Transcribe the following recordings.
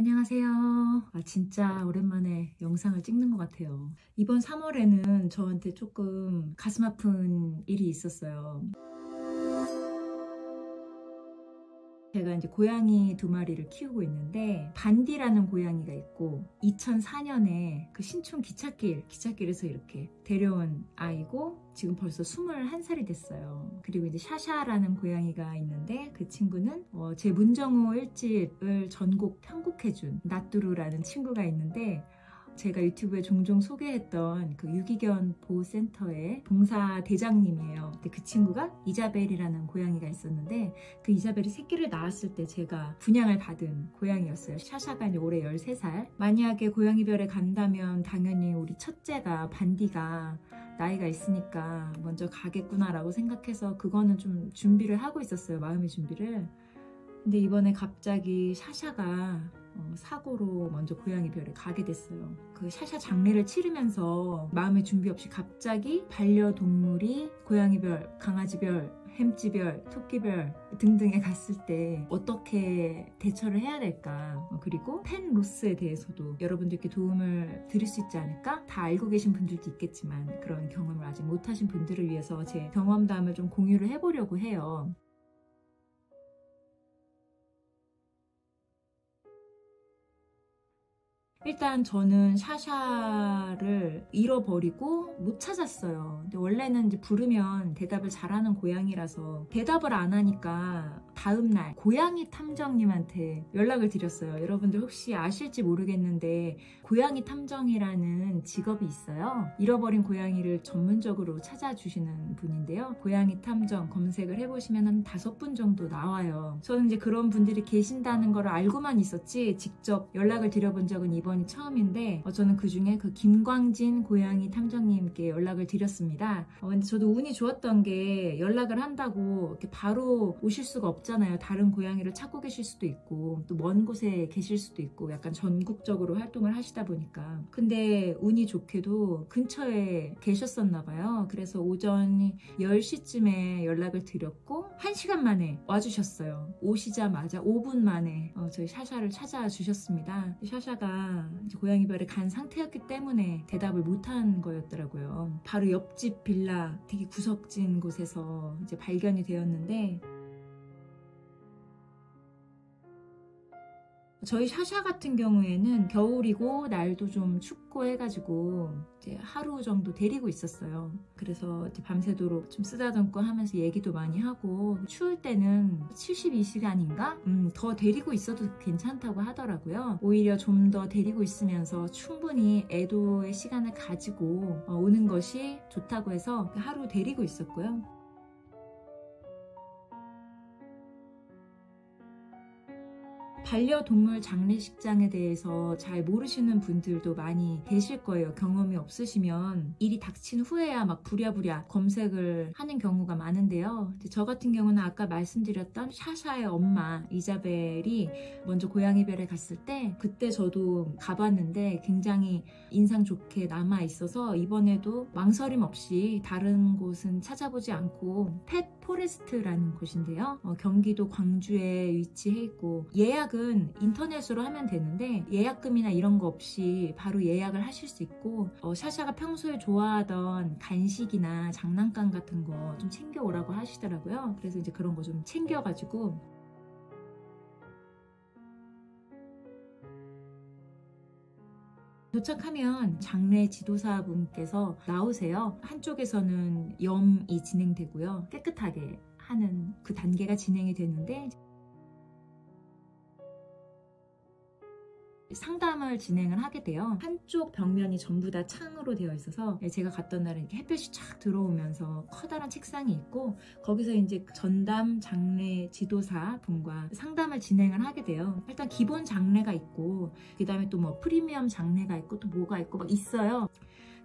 안녕하세요. 진짜 오랜만에 영상을 찍는 것 같아요. 이번 3월에는 저한테 조금 가슴 아픈 일이 있었어요. 제가 이제 고양이 2마리를 키우고 있는데 반디라는 고양이가 있고 2004년에 그 신촌 기찻길에서 이렇게 데려온 아이고 지금 벌써 21살이 됐어요. 그리고 이제 샤샤라는 고양이가 있는데 그 친구는 제 문정호 1집을 전곡 편곡해준 나뚜루라는 친구가 있는데 제가 유튜브에 종종 소개했던 그 유기견 보호센터의 봉사 대장님이에요. 근데 그 친구가 이자벨이라는 고양이가 있었는데 그 이자벨이 새끼를 낳았을 때 제가 분양을 받은 고양이였어요. 샤샤가 이제 올해 13살. 만약에 고양이별에 간다면 당연히 우리 첫째가 반디가 나이가 있으니까 먼저 가겠구나라고 생각해서 그거는 좀 준비를 하고 있었어요. 마음의 준비를. 근데 이번에 갑자기 샤샤가 사고로 먼저 고양이별에 가게 됐어요. 그 샤샤 장례를 치르면서 마음의 준비 없이 갑자기 반려동물이 고양이별, 강아지별, 햄찌별, 토끼별 등등에 갔을 때 어떻게 대처를 해야 될까, 그리고 펫 로스에 대해서도 여러분들께 도움을 드릴 수 있지 않을까? 다 알고 계신 분들도 있겠지만 그런 경험을 아직 못하신 분들을 위해서 제 경험담을 좀 공유를 해보려고 해요. 일단 저는 샤샤를 잃어버리고 못 찾았어요. 근데 원래는 이제 부르면 대답을 잘하는 고양이라서 대답을 안 하니까 다음날 고양이 탐정님한테 연락을 드렸어요. 여러분들 혹시 아실지 모르겠는데 고양이 탐정이라는 직업이 있어요. 잃어버린 고양이를 전문적으로 찾아주시는 분인데요. 고양이 탐정 검색을 해보시면 한 5분 정도 나와요. 저는 이제 그런 분들이 계신다는 걸 알고만 있었지 직접 연락을 드려본 적은 이번이 처음인데 저는 그중에 그 김광진 고양이 탐정님께 연락을 드렸습니다. 근데 저도 운이 좋았던 게 연락을 한다고 이렇게 바로 오실 수가 없잖아요. 다른 고양이를 찾고 계실 수도 있고 또 먼 곳에 계실 수도 있고 약간 전국적으로 활동을 하시다 보니까. 근데 운이 좋게도 근처에 계셨었나 봐요. 그래서 오전 10시쯤에 연락을 드렸고 1시간 만에 와주셨어요. 오시자마자 5분 만에 저희 샤샤를 찾아주셨습니다. 샤샤가 이제 고양이별에 간 상태였기 때문에 대답을 못한 거였더라고요. 바로 옆집 빌라 되게 구석진 곳에서 이제 발견이 되었는데, 저희 샤샤 같은 경우에는 겨울이고 날도 좀 춥고 해가지고 이제 하루 정도 데리고 있었어요. 그래서 이제 밤새도록 좀 쓰다듬고 하면서 얘기도 많이 하고, 추울 때는 72시간인가? 더 데리고 있어도 괜찮다고 하더라고요. 오히려 좀 더 데리고 있으면서 충분히 애도의 시간을 가지고 오는 것이 좋다고 해서 하루 데리고 있었고요. 반려동물 장례식장에 대해서 잘 모르시는 분들도 많이 계실 거예요. 경험이 없으시면 일이 닥친 후에야 막 부랴부랴 검색을 하는 경우가 많은데요. 저 같은 경우는 아까 말씀드렸던 샤샤의 엄마 이자벨이 먼저 고양이별에 갔을 때 그때 저도 가봤는데 굉장히 인상 좋게 남아 있어서 이번에도 망설임 없이 다른 곳은 찾아보지 않고 펫 포레스트라는 곳인데요. 경기도 광주에 위치해 있고 예약은 인터넷으로 하면 되는데 예약금이나 이런 거 없이 바로 예약을 하실 수 있고 샤샤가 평소에 좋아하던 간식이나 장난감 같은 거 좀 챙겨오라고 하시더라고요. 그래서 이제 그런 거 좀 챙겨가지고 도착하면 장례 지도사분께서 나오세요. 한쪽에서는 염이 진행되고요. 깨끗하게 하는 그 단계가 진행이 되는데 상담을 진행을 하게 돼요. 한쪽 벽면이 전부 다 창으로 되어 있어서 제가 갔던 날은 이렇게 햇볕이 쫙 들어오면서 커다란 책상이 있고 거기서 이제 전담 장례 지도사 분과 상담을 진행을 하게 돼요. 일단 기본 장례가 있고 그 다음에 또 뭐 프리미엄 장례가 있고 또 뭐가 있고 막 있어요.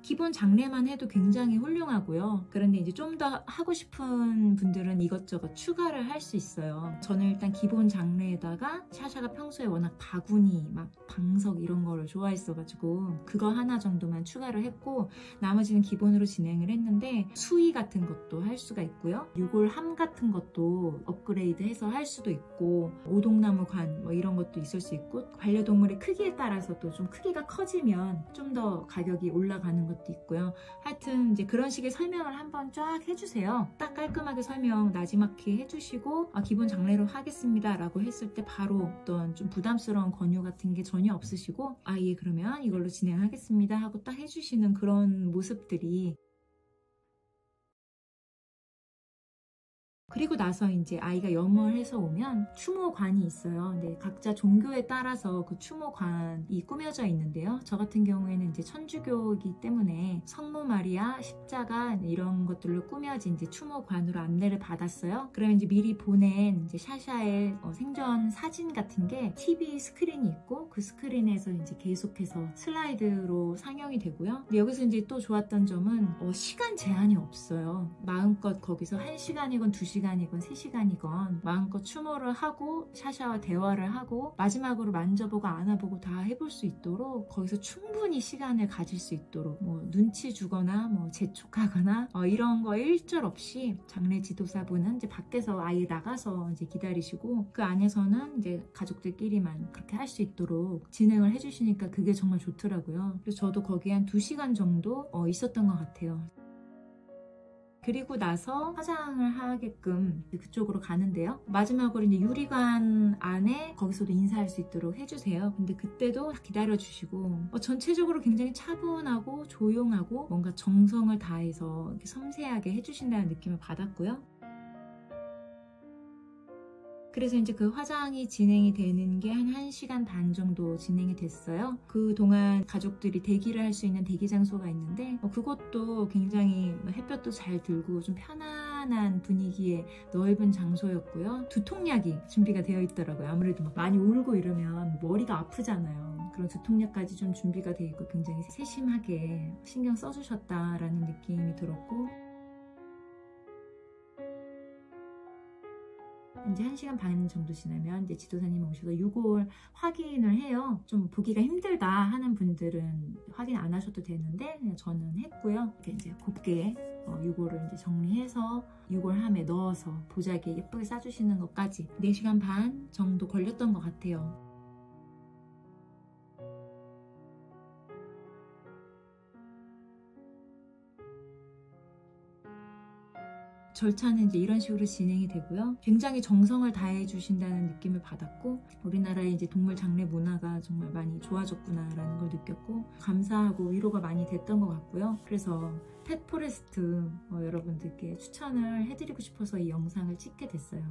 기본 장례만 해도 굉장히 훌륭하고요. 그런데 이제 좀 더 하고 싶은 분들은 이것저것 추가를 할 수 있어요. 저는 일단 기본 장례에다가 샤샤가 평소에 워낙 바구니, 막 방석 이런 거를 좋아했어가지고 그거 하나 정도만 추가를 했고, 나머지는 기본으로 진행을 했는데 수의 같은 것도 할 수가 있고요. 유골함 같은 것도 업그레이드해서 할 수도 있고, 오동나무관 뭐 이런 것도 있을 수 있고, 반려동물의 크기에 따라서도 좀 크기가 커지면 좀 더 가격이 올라가는 것도 있고요. 하여튼 이제 그런 식의 설명을 한번 쫙 해주세요. 딱 깔끔하게 설명 나지막히 해주시고 기본 장례로 하겠습니다 라고 했을 때 바로 어떤 좀 부담스러운 권유 같은 게 전혀 없으시고 예 그러면 이걸로 진행하겠습니다 하고 딱 해주시는 그런 모습들이, 그리고 나서 이제 아이가 염월해서 오면 추모관이 있어요. 근데 각자 종교에 따라서 그 추모관이 꾸며져 있는데요. 저 같은 경우에는 이제 천주교이기 때문에 성모 마리아, 십자가 이런 것들로 꾸며진 이제 추모관으로 안내를 받았어요. 그러면 이제 미리 보낸 이제 샤샤의 생전 사진 같은 게 TV 스크린이 있고, 그 스크린에서 이제 계속해서 슬라이드로 상영이 되고요. 근데 여기서 이제 또 좋았던 점은 시간 제한이 없어요. 마음껏 거기서 1시간이건 2시간이건 3시간이건 마음껏 추모를 하고 샤샤와 대화를 하고 마지막으로 만져보고 안아보고 다 해볼 수 있도록 거기서 충분히 시간을 가질 수 있도록 뭐 눈치 주거나 뭐 재촉하거나 이런 거 일절 없이 장례 지도사분은 이제 밖에서 아예 나가서 이제 기다리시고, 그 안에서는 이제 가족들끼리만 그렇게 할 수 있도록 진행을 해주시니까 그게 정말 좋더라고요. 그래서 저도 거기 한 2시간 정도 있었던 것 같아요. 그리고 나서 화장을 하게끔 그쪽으로 가는데요. 마지막으로 이제 유리관 안에 거기서도 인사할 수 있도록 해주세요. 근데 그때도 기다려주시고 전체적으로 굉장히 차분하고 조용하고 뭔가 정성을 다해서 이렇게 섬세하게 해주신다는 느낌을 받았고요. 그래서 이제 그 화장이 진행이 되는 게 한 1시간 반 정도 진행이 됐어요. 그동안 가족들이 대기를 할 수 있는 대기 장소가 있는데 그것도 굉장히 햇볕도 잘 들고 좀 편안한 분위기의 넓은 장소였고요. 두통약이 준비가 되어 있더라고요. 아무래도 막 많이 울고 이러면 머리가 아프잖아요. 그런 두통약까지 좀 준비가 되어 있고 굉장히 세심하게 신경 써주셨다라는 느낌이 들었고, 이제 1시간 반 정도 지나면 이제 지도사님이 오셔서 유골 확인을 해요. 좀 보기가 힘들다 하는 분들은 확인 안 하셔도 되는데 저는 했고요. 이제 곱게 유골을 이제 정리해서 유골함에 넣어서 보자기에 예쁘게 싸주시는 것까지 4시간 반 정도 걸렸던 것 같아요. 절차는 이제 이런 식으로 진행이 되고요. 굉장히 정성을 다해 주신다는 느낌을 받았고, 우리나라의 이제 동물 장례 문화가 정말 많이 좋아졌구나라는 걸 느꼈고 감사하고 위로가 많이 됐던 것 같고요. 그래서 펫포레스트 여러분들께 추천을 해드리고 싶어서 이 영상을 찍게 됐어요.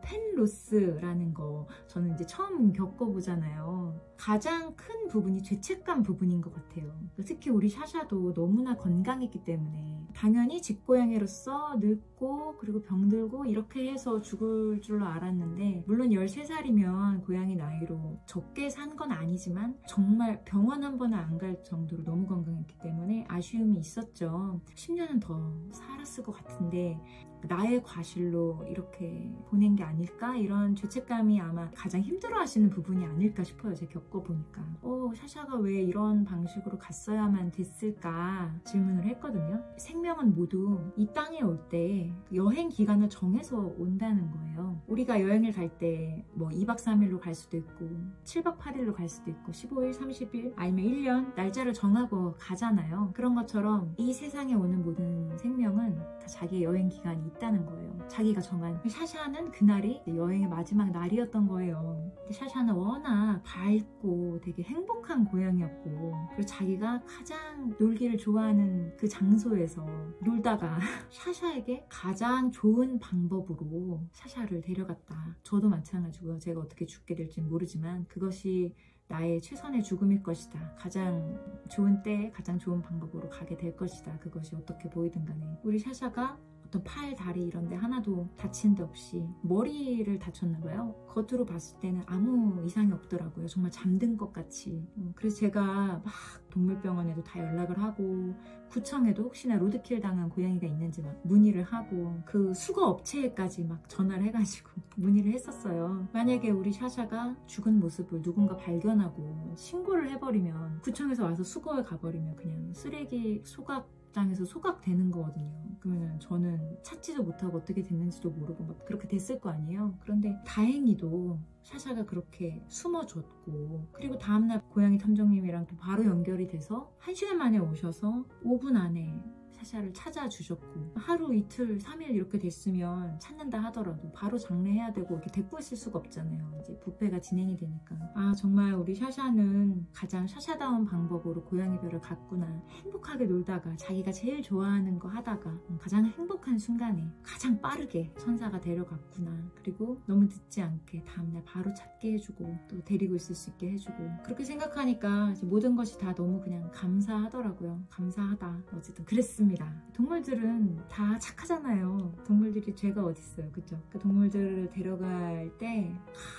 펜로스라는 거 저는 이제 처음 겪어보잖아요. 가장 큰 부분이 죄책감 부분인 것 같아요. 특히 우리 샤샤도 너무나 건강했기 때문에 당연히 집고양이로서 늙고 그리고 병들고 이렇게 해서 죽을 줄로 알았는데, 물론 13살이면 고양이 나이로 적게 산 건 아니지만 정말 병원 한 번은 안 갈 정도로 너무 건강했기 때문에 아쉬움이 있었죠. 10년은 더 살았을 것 같은데 나의 과실로 이렇게 보낸 게 아닐까? 이런 죄책감이 아마 가장 힘들어하시는 부분이 아닐까 싶어요. 제가 겪어보니까 샤샤가 왜 이런 방식으로 갔어야만 됐을까 질문을 했거든요. 생명은 모두 이 땅에 올 때 여행 기간을 정해서 온다는 거예요. 우리가 여행을 갈 때 뭐 2박 3일로 갈 수도 있고 7박 8일로 갈 수도 있고 15일, 30일 아니면 1년 날짜를 정하고 가잖아요. 그런 것처럼 이 세상에 오는 모든 생명은 다 자기의 여행 기간이 있다는 거예요. 자기가 정한. 샤샤는 그날이 여행의 마지막 날이었던 거예요. 근데 샤샤는 워낙 밝고 되게 행복한 고양이였고, 그리고 자기가 가장 놀기를 좋아하는 그 장소에서 놀다가 샤샤에게 가장 좋은 방법으로 샤샤를 데려갔다. 저도 마찬가지고요. 제가 어떻게 죽게 될지 모르지만 그것이 나의 최선의 죽음일 것이다. 가장 좋은 때에 가장 좋은 방법으로 가게 될 것이다. 그것이 어떻게 보이든 간에 우리 샤샤가 어떤 팔, 다리 이런 데 하나도 다친 데 없이 머리를 다쳤나봐요. 겉으로 봤을 때는 아무 이상이 없더라고요. 정말 잠든 것 같이. 그래서 제가 막 동물병원에도 다 연락을 하고 구청에도 혹시나 로드킬 당한 고양이가 있는지 막 문의를 하고 그 수거 업체에까지 막 전화를 해가지고 문의를 했었어요. 만약에 우리 샤샤가 죽은 모습을 누군가 발견하고 신고를 해버리면 구청에서 와서 수거에 가버리면 그냥 쓰레기 소각장에서 소각되는 거거든요. 그러면 저는 찾지도 못하고 어떻게 됐는지도 모르고 막 그렇게 됐을 거 아니에요. 그런데 다행히도 샤샤가 그렇게 숨어줬고, 그리고 다음날 고양이 탐정님이랑 또 바로 연결이 돼서 1시간 만에 오셔서 5분 안에 샤샤를 찾아주셨고, 하루 이틀 3일 이렇게 됐으면 찾는다 하더라도 바로 장례해야 되고 이렇게 데리고 있을 수가 없잖아요. 이제 부패가 진행이 되니까. 아, 정말 우리 샤샤는 가장 샤샤다운 방법으로 고양이별을 갔구나. 행복하게 놀다가 자기가 제일 좋아하는 거 하다가 가장 행복한 순간에 가장 빠르게 천사가 데려갔구나. 그리고 너무 늦지 않게 다음날 바로 찾게 해주고 또 데리고 있을 수 있게 해주고, 그렇게 생각하니까 이제 모든 것이 다 너무 그냥 감사하더라고요. 감사하다. 어쨌든 그랬습니다. 동물들은 다 착하잖아요. 동물들이 죄가 어딨어요, 그죠? 그 동물들을 데려갈 때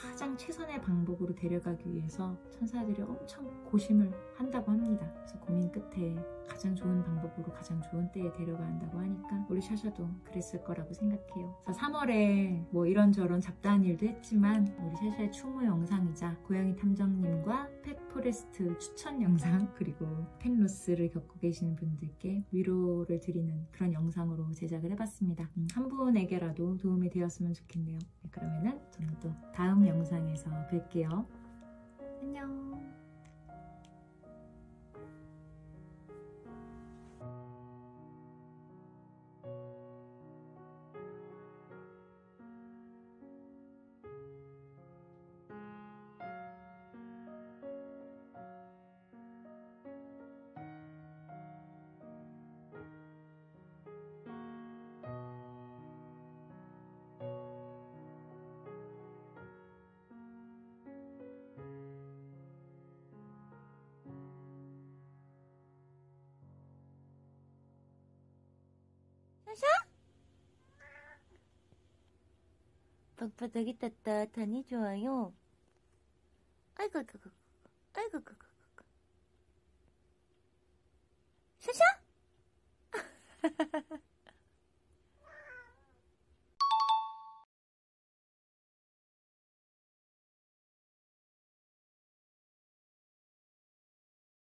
가장 최선의 방법으로 데려가기 위해서 천사들이 엄청 고심을 한다고 합니다. 그래서 고민 끝에 가장 좋은 방법으로 가장 좋은 때에 데려가야 한다고 하니까 우리 샤샤도 그랬을 거라고 생각해요. 그래서 3월에 뭐 이런저런 잡다한 일도 했지만 우리 샤샤의 추모 영상이자 고양이 탐정님과 펫포레스트 추천 영상, 그리고 펫로스를 겪고 계시는 분들께 위로를 드리는 그런 영상으로 제작을 해봤습니다. 한 분에게라도 도움이 되었으면 좋겠네요. 네, 그러면은 저는 또 다음 영상에서 뵐게요. 안녕. 샤샤? 방바닥이 따뜻하니 좋아요. 아이고, 아이고, 아이고, 아이고,